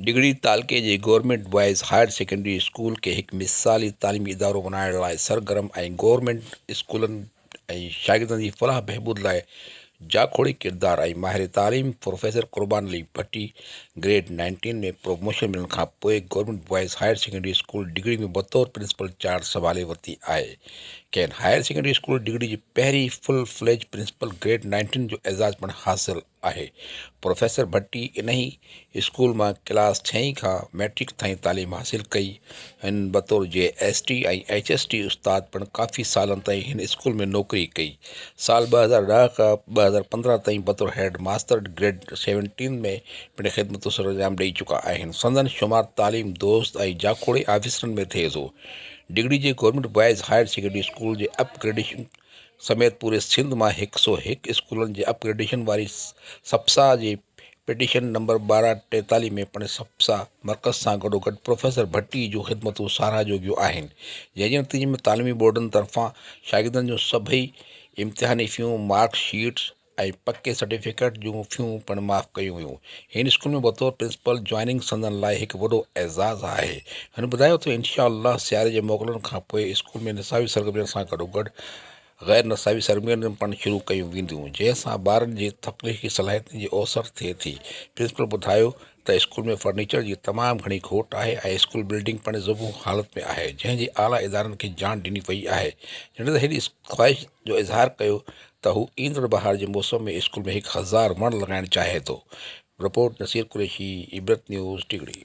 डिगड़ी तालके जे government boys higher secondary school के एक मिसाली तालीमी इदारो बनाइण लाइ सरगर्म ऐं गवर्नमेंट स्कूलनि ऐं शागिर्दनि जी फलाह बहबूद लाइ जाखोड़ी किरदार ऐं माहिर तालीम प्रोफेसर कुर्बान अली भट्टी ग्रेड 19 में प्रमोशन मिलण खां पोइ government boys higher secondary school Digri में बतौर प्रिंसिपल चार्ज संभाले वरिती आहे। कैन हायर सेकेंडरी स्कूल डिगड़ी जी पहिरीं फुल फ्लेज प्रिंसिपल ग्रेड 19 जो एज़ाज़ पिणु हासिल आहे। प्रोफेसर भट्टी इन ही स्कूल में क्लास 6 खां मैट्रिक ताईं तालीम हासिल कई। हिन बतौर JST ऐं HST उस्ताद पिणु काफ़ी सालनि ताईं हिन स्कूल में नौकरी कई। साल 2010 खां 2015 ताईं बतौर हेड मास्टर ग्रेड 17 में पिणु ख़िदमतूं सरअंजाम ॾेई चुका आहिनि। संदन शुमार तालीम दोस्त ऐं जाखोड़ी ऑफिसरनि में थिए थो। डिगड़ी जे government boys higher secondary school जे अपग्रेडेशन समेत पूरे सिंध में 101 स्कूलनि जे अपग्रेडेशन वारी सप्सा जे पिटीशन नंबर 1243 में पिणु सप्सा मरकज़ सां गॾोगॾु प्रोफेसर भट्टी जूं ख़िदमतूं साराह जोॻियूं आहिनि। जंहिंजे नतीजे में तालीमी बोर्डनि तरफ़ां शागिर्दनि जूं सभई इम्तिहानी फ़ियूं मार्कशीट्स ऐं पके सर्टिफिकेट जूं फ़ियूं पिणु माफ़ कयूं हुयूं। हिन स्कूल में बतौर प्रिंसिपल ज्वाइनिंग संदन लाइ हिकु वॾो एज़ाज़ आहे। हिन ॿुधायो त इंशाअल्लाह सियारे जे मोकलनि खां पोइ स्कूल में निसाबी सरगर्मियुनि सां गॾोगॾु गैर निसाबी सरगर्मियूं पिणु शुरू कयूं वेंदियूं, जंहिंसां ॿारनि जी तख़लीक़ी सलाहियतुनि जी ओसर थिए थी। प्रिंसिपल ॿुधायो त स्कूल में फर्नीचर जी तमामु घणी खोट आहे ऐं स्कूल बिल्डिंग पिणु ज़बू हालत में आहे, जंहिंजी आला इदारनि खे ॼाण ॾिनी वई आहे। हिन ते हेॾी ख़्वाहिश जो इज़हार कयो त हू ईंदड़ बहार जे मौसम में स्कूल में 1000 वण लॻाइणु चाहे थो। Report Naseer Qureshi, Ibrat news डिगड़ी।